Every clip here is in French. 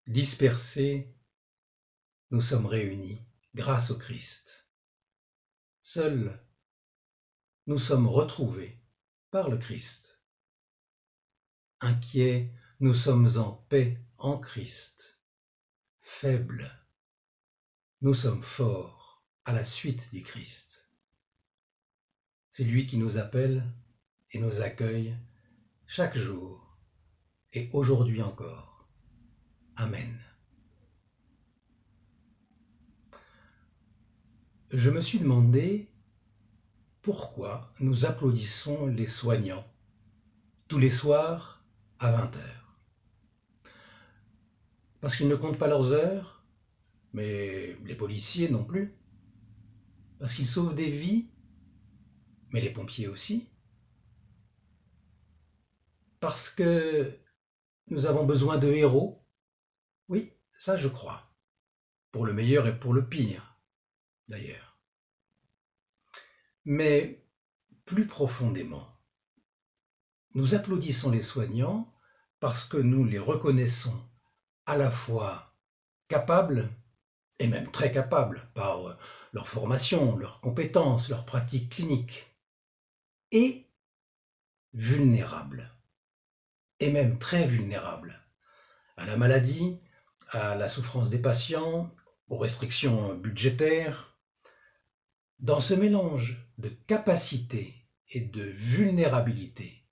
Dispersés, nous sommes réunis grâce au Christ. Seuls, nous sommes retrouvés par le Christ. Inquiets, nous sommes en paix en Christ. Faibles, nous sommes forts à la suite du Christ. C'est lui qui nous appelle et nous accueille chaque jour et aujourd'hui encore. Amen. Je me suis demandé pourquoi nous applaudissons les soignants tous les soirs à 20 heures. Parce qu'ils ne comptent pas leurs heures, mais les policiers non plus. Parce qu'ils sauvent des vies, mais les pompiers aussi. Parce que nous avons besoin de héros. Oui, ça je crois. Pour le meilleur et pour le pire, d'ailleurs. Mais plus profondément, nous applaudissons les soignants parce que nous les reconnaissons à la fois capables, et même très capables, par leur formation, leurs compétences, leurs pratiques cliniques, et vulnérables, et même très vulnérables, à la maladie, à la souffrance des patients, aux restrictions budgétaires. Dans ce mélange de capacité et de vulnérabilité,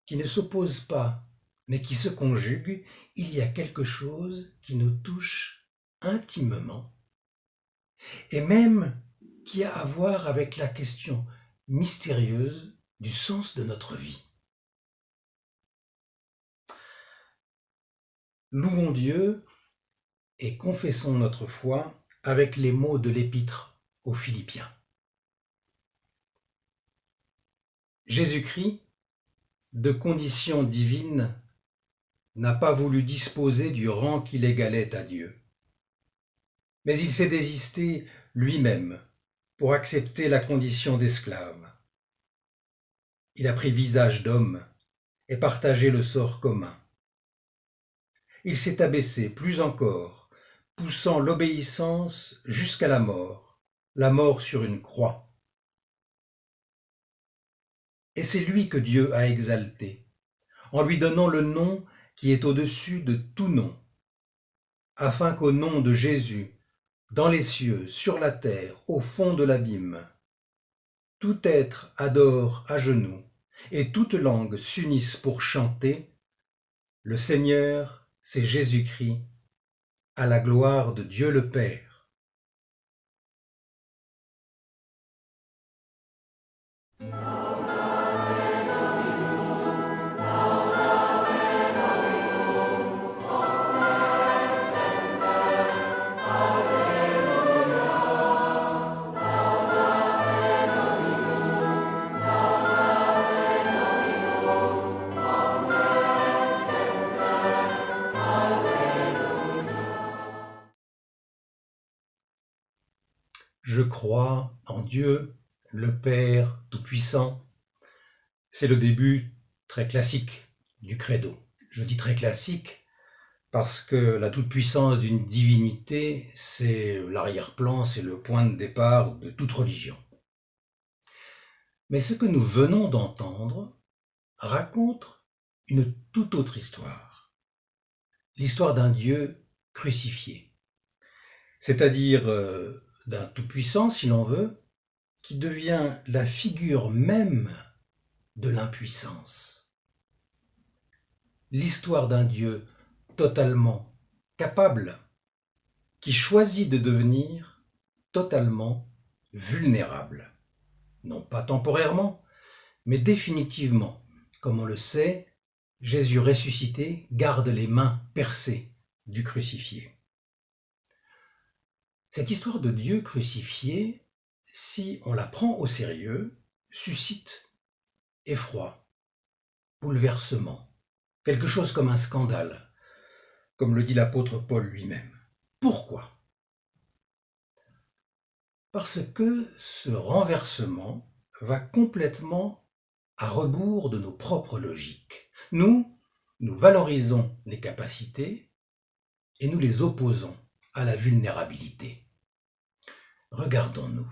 qui ne s'opposent pas, mais qui se conjuguent, il y a quelque chose qui nous touche intimement, et même qui a à voir avec la question mystérieuse du sens de notre vie. Louons Dieu et confessons notre foi avec les mots de l'Épître aux Philippiens. Jésus-Christ, de condition divine, n'a pas voulu disposer du rang qui l'égalait à Dieu. Mais il s'est désisté lui-même pour accepter la condition d'esclave. Il a pris visage d'homme et partagé le sort commun. Il s'est abaissé plus encore, poussant l'obéissance jusqu'à la mort sur une croix. Et c'est lui que Dieu a exalté, en lui donnant le nom qui est au-dessus de tout nom, afin qu'au nom de Jésus, dans les cieux, sur la terre, au fond de l'abîme, tout être adore à genoux, et toute langue s'unisse pour chanter « Le Seigneur, c'est Jésus-Christ, à la gloire de Dieu le Père ». Je crois en Dieu, le Père Tout-Puissant. C'est le début très classique du credo. Je dis très classique parce que la toute-puissance d'une divinité, c'est l'arrière-plan, c'est le point de départ de toute religion. Mais ce que nous venons d'entendre raconte une toute autre histoire. L'histoire d'un Dieu crucifié. C'est-à-dire d'un tout-puissant, si l'on veut, qui devient la figure même de l'impuissance. L'histoire d'un Dieu totalement capable, qui choisit de devenir totalement vulnérable. Non pas temporairement, mais définitivement. Comme on le sait, Jésus ressuscité garde les mains percées du crucifié. Cette histoire de Dieu crucifié, si on la prend au sérieux, suscite effroi, bouleversement, quelque chose comme un scandale, comme le dit l'apôtre Paul lui-même. Pourquoi ? Parce que ce renversement va complètement à rebours de nos propres logiques. Nous valorisons les capacités, et nous les opposons à la vulnérabilité. Regardons-nous.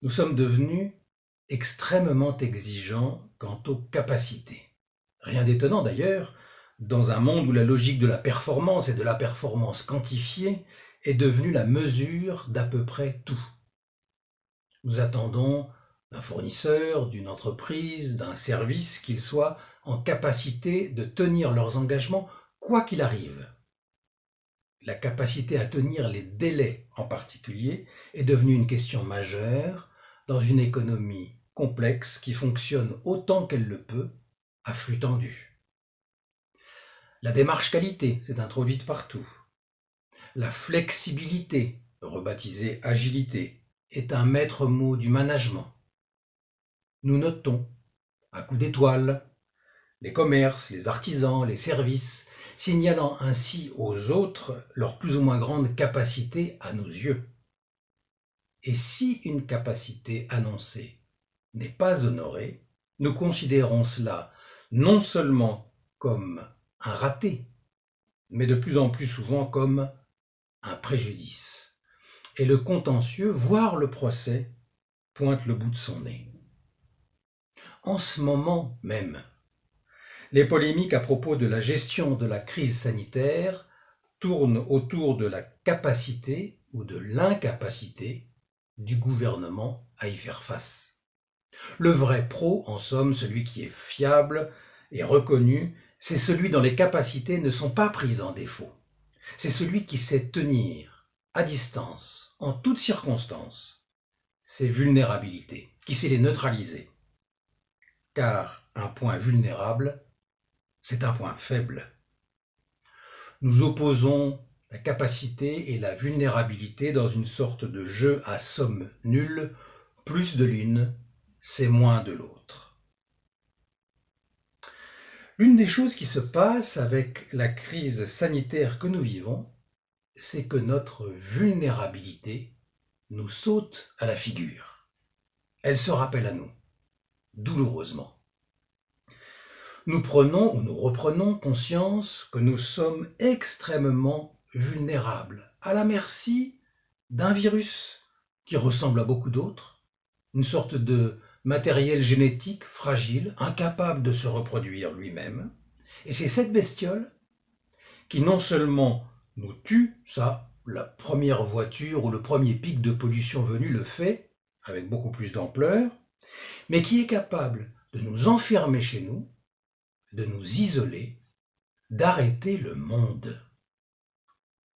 Nous sommes devenus extrêmement exigeants quant aux capacités. Rien d'étonnant d'ailleurs, dans un monde où la logique de la performance et de la performance quantifiée est devenue la mesure d'à peu près tout. Nous attendons d'un fournisseur, d'une entreprise, d'un service qu'ils soient en capacité de tenir leurs engagements quoi qu'il arrive. La capacité à tenir les délais en particulier est devenue une question majeure dans une économie complexe qui fonctionne autant qu'elle le peut à flux tendu. La démarche qualité s'est introduite partout. La flexibilité, rebaptisée agilité, est un maître mot du management. Nous notons, à coups d'étoiles, les commerces, les artisans, les services, signalant ainsi aux autres leur plus ou moins grande capacité à nos yeux. Et si une capacité annoncée n'est pas honorée, nous considérons cela non seulement comme un raté, mais de plus en plus souvent comme un préjudice. Et le contentieux, voire le procès, pointe le bout de son nez. En ce moment même, les polémiques à propos de la gestion de la crise sanitaire tournent autour de la capacité ou de l'incapacité du gouvernement à y faire face. Le vrai pro, en somme, celui qui est fiable et reconnu, c'est celui dont les capacités ne sont pas prises en défaut. C'est celui qui sait tenir à distance, en toutes circonstances, ses vulnérabilités, qui sait les neutraliser. Car un point vulnérable, c'est un point faible. Nous opposons la capacité et la vulnérabilité dans une sorte de jeu à somme nulle, plus de l'une, c'est moins de l'autre. L'une des choses qui se passe avec la crise sanitaire que nous vivons, c'est que notre vulnérabilité nous saute à la figure. Elle se rappelle à nous, douloureusement. Nous prenons ou nous reprenons conscience que nous sommes extrêmement vulnérables, à la merci d'un virus qui ressemble à beaucoup d'autres, une sorte de matériel génétique fragile, incapable de se reproduire lui-même. Et c'est cette bestiole qui non seulement nous tue, ça, la première voiture ou le premier pic de pollution venu le fait, avec beaucoup plus d'ampleur, mais qui est capable de nous enfermer chez nous, de nous isoler, d'arrêter le monde.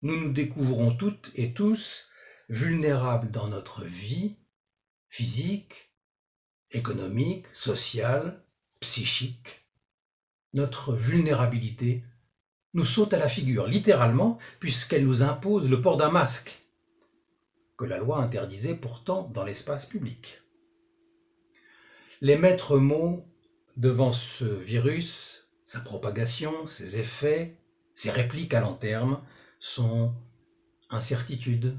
Nous nous découvrons toutes et tous vulnérables dans notre vie physique, économique, sociale, psychique. Notre vulnérabilité nous saute à la figure, littéralement, puisqu'elle nous impose le port d'un masque, que la loi interdisait pourtant dans l'espace public. Les maîtres mots devant ce virus, sa propagation, ses effets, ses répliques à long terme, sont incertitude,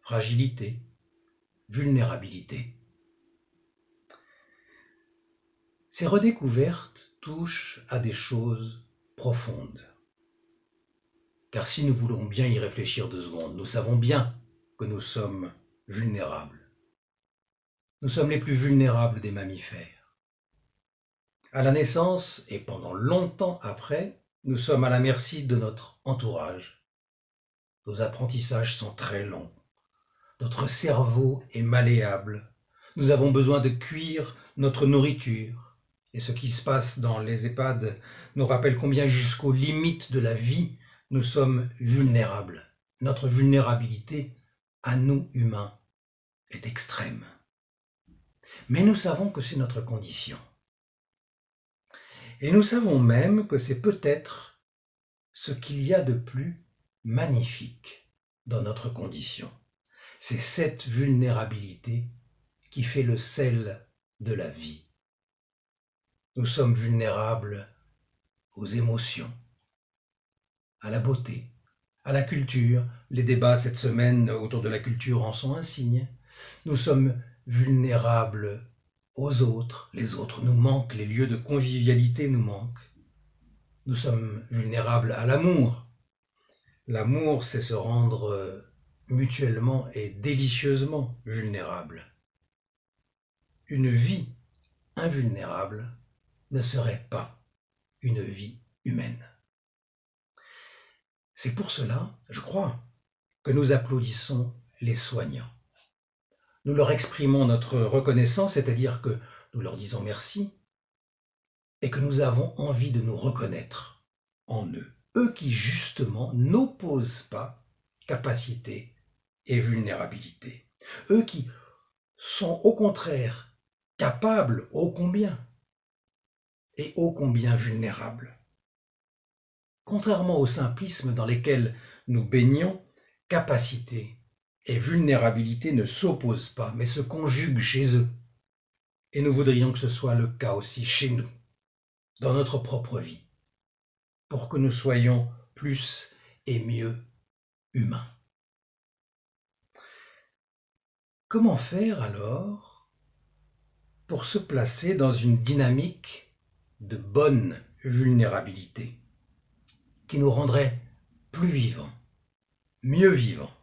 fragilité, vulnérabilité. Ces redécouvertes touchent à des choses profondes. Car si nous voulons bien y réfléchir 2 secondes, nous savons bien que nous sommes vulnérables. Nous sommes les plus vulnérables des mammifères. À la naissance et pendant longtemps après, nous sommes à la merci de notre entourage. Nos apprentissages sont très longs. Notre cerveau est malléable. Nous avons besoin de cuire notre nourriture. Et ce qui se passe dans les EHPAD nous rappelle combien jusqu'aux limites de la vie, nous sommes vulnérables. Notre vulnérabilité, à nous humains, est extrême. Mais nous savons que c'est notre condition. Et nous savons même que c'est peut-être ce qu'il y a de plus magnifique dans notre condition. C'est cette vulnérabilité qui fait le sel de la vie. Nous sommes vulnérables aux émotions, à la beauté, à la culture. Les débats cette semaine autour de la culture en sont un signe. Nous sommes vulnérables aux autres. Les autres nous manquent, les lieux de convivialité nous manquent. Nous sommes vulnérables à l'amour. L'amour, c'est se rendre mutuellement et délicieusement vulnérable. Une vie invulnérable ne serait pas une vie humaine. C'est pour cela, je crois, que nous applaudissons les soignants. Nous leur exprimons notre reconnaissance, c'est-à-dire que nous leur disons merci et que nous avons envie de nous reconnaître en eux. Eux qui, justement, n'opposent pas capacité et vulnérabilité. Eux qui sont au contraire capables ô combien et ô combien vulnérables. Contrairement au simplisme dans lesquels nous baignons, capacité et vulnérabilité ne s'opposent pas, mais se conjuguent chez eux. Et nous voudrions que ce soit le cas aussi chez nous, dans notre propre vie, pour que nous soyons plus et mieux humains. Comment faire alors pour se placer dans une dynamique de bonne vulnérabilité qui nous rendrait plus vivants, mieux vivants?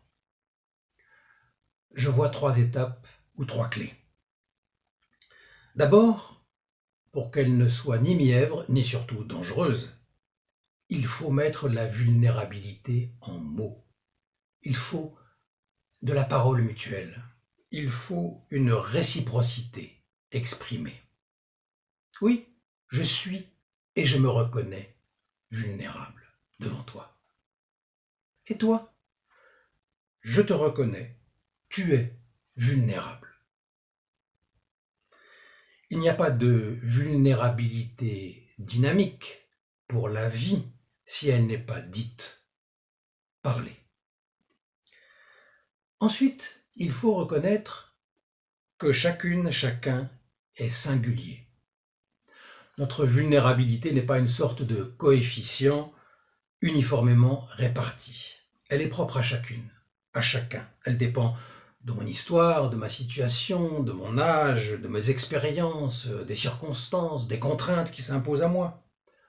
Je vois 3 étapes ou 3 clés. D'abord, pour qu'elle ne soit ni mièvre, ni surtout dangereuse, il faut mettre la vulnérabilité en mots. Il faut de la parole mutuelle. Il faut une réciprocité exprimée. Oui, je suis et je me reconnais vulnérable devant toi. Et toi, je te reconnais, tu es vulnérable. Il n'y a pas de vulnérabilité dynamique pour la vie si elle n'est pas dite, parlée. Ensuite, il faut reconnaître que chacune, chacun est singulier. Notre vulnérabilité n'est pas une sorte de coefficient uniformément réparti. Elle est propre à chacune, à chacun. Elle dépend de mon histoire, de ma situation, de mon âge, de mes expériences, des circonstances, des contraintes qui s'imposent à moi.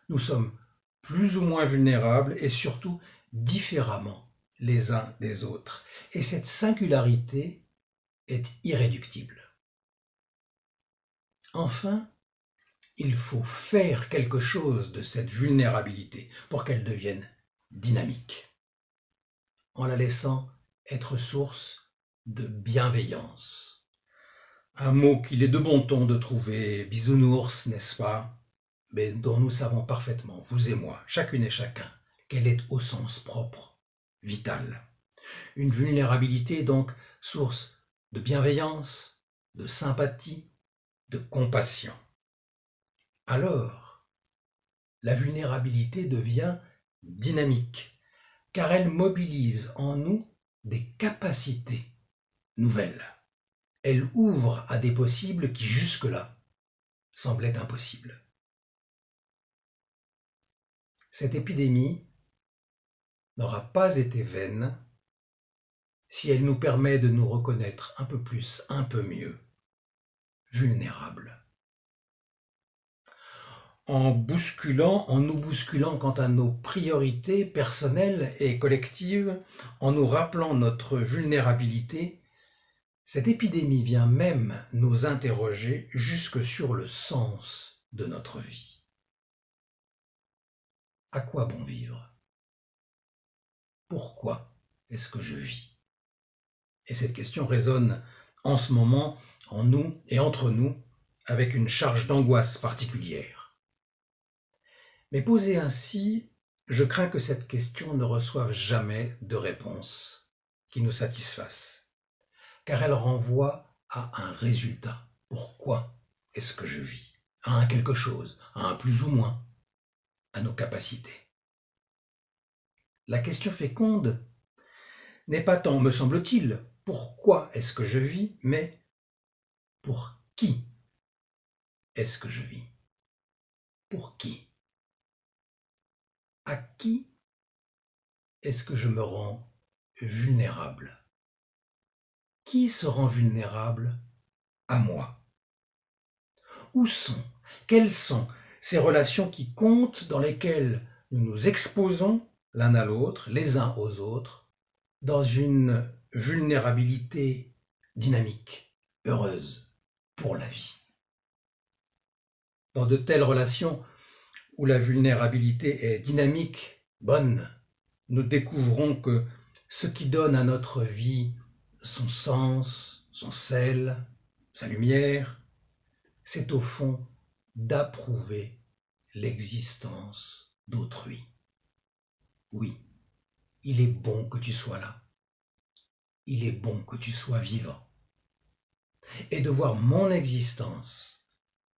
Nous sommes plus ou moins vulnérables et surtout différemment les uns des autres. Et cette singularité est irréductible. Enfin, il faut faire quelque chose de cette vulnérabilité pour qu'elle devienne dynamique, en la laissant être source de bienveillance. Un mot qu'il est de bon ton de trouver bisounours, n'est-ce pas? Mais dont nous savons parfaitement, vous et moi, chacune et chacun, qu'elle est au sens propre, vital. Une vulnérabilité donc source de bienveillance, de sympathie, de compassion. Alors, la vulnérabilité devient dynamique, car elle mobilise en nous des capacités nouvelles. Elle ouvre à des possibles qui jusque-là semblaient impossibles. Cette épidémie n'aura pas été vaine si elle nous permet de nous reconnaître un peu plus, un peu mieux, vulnérables. En nous bousculant quant à nos priorités personnelles et collectives, en nous rappelant notre vulnérabilité, cette épidémie vient même nous interroger jusque sur le sens de notre vie. À quoi bon vivre? Pourquoi est-ce que je vis? Et cette question résonne en ce moment en nous et entre nous avec une charge d'angoisse particulière. Mais posée ainsi, je crains que cette question ne reçoive jamais de réponse qui nous satisfasse, car elle renvoie à un résultat. Pourquoi est-ce que je vis? À un quelque chose, à un plus ou moins, à nos capacités. La question féconde n'est pas tant, me semble-t-il, pourquoi est-ce que je vis, mais pour qui est-ce que je vis? Pour qui? À qui est-ce que je me rends vulnérable? Qui se rend vulnérable à moi? Quelles sont ces relations qui comptent, dans lesquelles nous nous exposons l'un à l'autre, les uns aux autres, dans une vulnérabilité dynamique, heureuse pour la vie. Dans de telles relations où la vulnérabilité est dynamique, bonne, nous découvrons que ce qui donne à notre vie son sens, son sel, sa lumière, c'est au fond d'approuver l'existence d'autrui. Oui, il est bon que tu sois là. Il est bon que tu sois vivant. Et de voir mon existence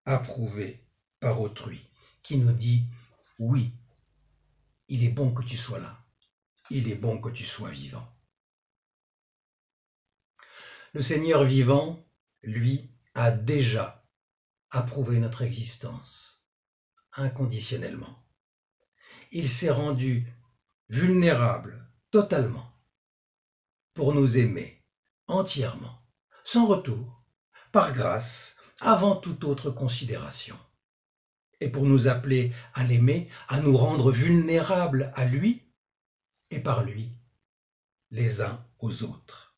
approuvée par autrui, qui nous dit « Oui, il est bon que tu sois là. Il est bon que tu sois vivant. » Le Seigneur vivant, lui, a déjà approuvé notre existence, inconditionnellement. Il s'est rendu vulnérable, totalement, pour nous aimer entièrement, sans retour, par grâce, avant toute autre considération. Et pour nous appeler à l'aimer, à nous rendre vulnérables à lui, et par lui, les uns aux autres.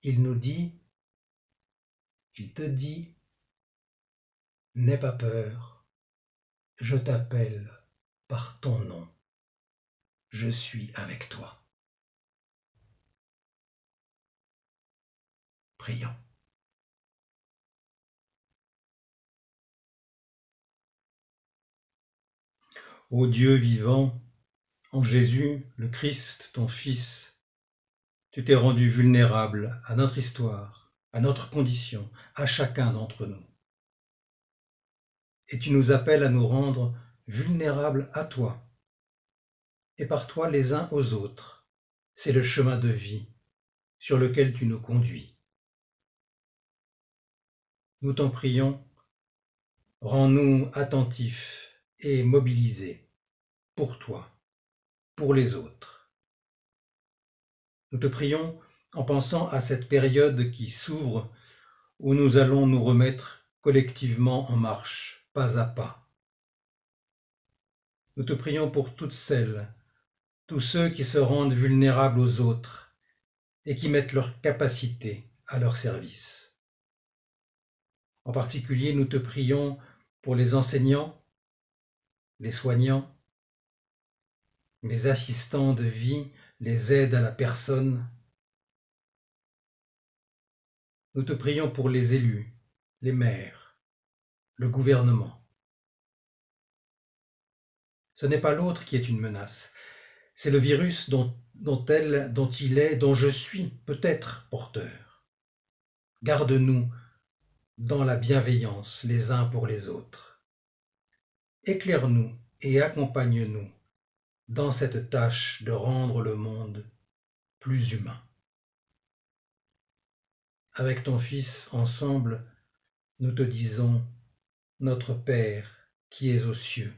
Il nous dit, il te dit, n'aie pas peur, je t'appelle par ton nom, je suis avec toi. Prions. Ô Dieu vivant, en Jésus, le Christ, ton Fils, tu t'es rendu vulnérable à notre histoire, à notre condition, à chacun d'entre nous. Et tu nous appelles à nous rendre vulnérables à toi, et par toi les uns aux autres. C'est le chemin de vie sur lequel tu nous conduis. Nous t'en prions, rends-nous attentifs et mobilisés pour toi, pour les autres. Nous te prions en pensant à cette période qui s'ouvre où nous allons nous remettre collectivement en marche, pas à pas. Nous te prions pour toutes celles, tous ceux qui se rendent vulnérables aux autres et qui mettent leur capacité à leur service. En particulier, nous te prions pour les enseignants, les soignants, les assistants de vie, les aides à la personne. Nous te prions pour les élus, les maires, le gouvernement. Ce n'est pas l'autre qui est une menace, c'est le virus dont il est, dont je suis peut-être porteur. Garde-nous dans la bienveillance les uns pour les autres. Éclaire-nous et accompagne-nous dans cette tâche de rendre le monde plus humain. Avec ton Fils, ensemble, nous te disons, notre Père qui es aux cieux,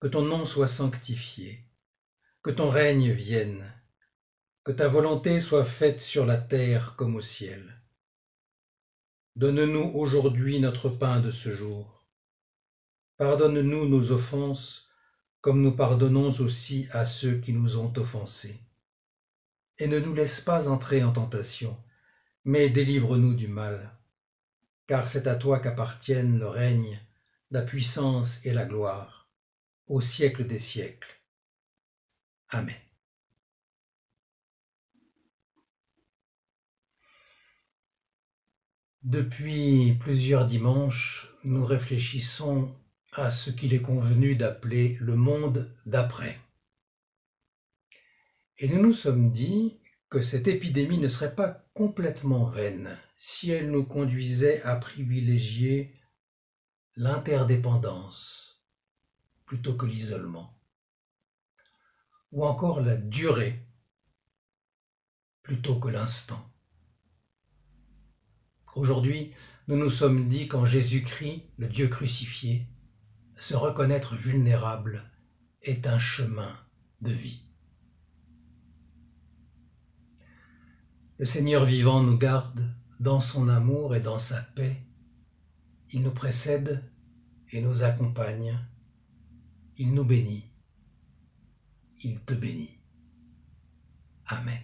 que ton nom soit sanctifié, que ton règne vienne, que ta volonté soit faite sur la terre comme au ciel. Donne-nous aujourd'hui notre pain de ce jour. Pardonne-nous nos offenses, comme nous pardonnons aussi à ceux qui nous ont offensés. Et ne nous laisse pas entrer en tentation, mais délivre-nous du mal. Car c'est à toi qu'appartiennent le règne, la puissance et la gloire, au siècle des siècles. Amen. Depuis plusieurs dimanches, nous réfléchissons à ce qu'il est convenu d'appeler le monde d'après. Et nous nous sommes dit que cette épidémie ne serait pas complètement vaine si elle nous conduisait à privilégier l'interdépendance plutôt que l'isolement, ou encore la durée plutôt que l'instant. Aujourd'hui, nous nous sommes dit qu'en Jésus-Christ, le Dieu crucifié, se reconnaître vulnérable est un chemin de vie. Le Seigneur vivant nous garde dans son amour et dans sa paix. Il nous précède et nous accompagne. Il nous bénit. il te bénit. Amen.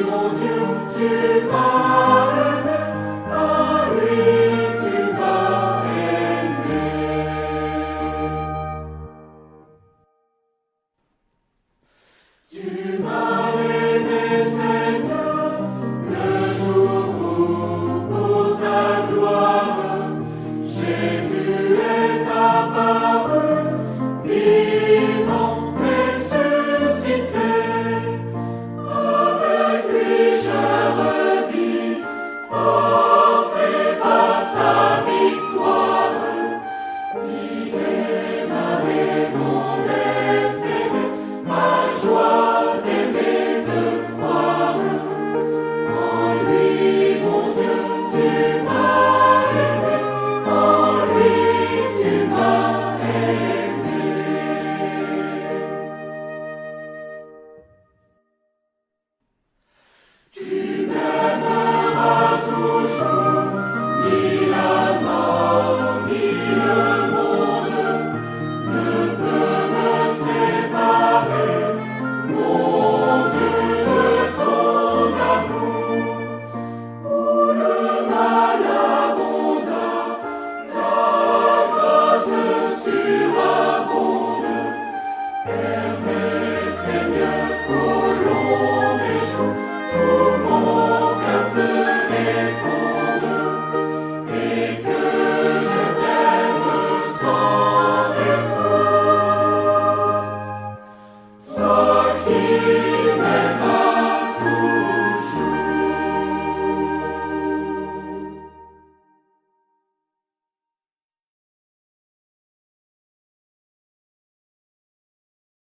Mon Dieu, tu m'as aimé, ah oui, tu m'as aimé. Tu m'as aimé, Seigneur, le jour où, pour ta gloire, Jésus est apparu, vivant, ressuscité. Avec lui je revis, porté par sa victoire. Il est ma raison d'espérer, ma joie d'aimer, de croire. En lui, mon Dieu, tu m'as aimé, en lui tu m'as aimé. Tu m'aimeras toujours, ni la mort, ni le monde ne peut me séparer, mon Dieu, de ton amour. Où le mal abonda, ta grâce surabonde. Permets, Seigneur, qu'au long des jours, tout mon cœur te réponde.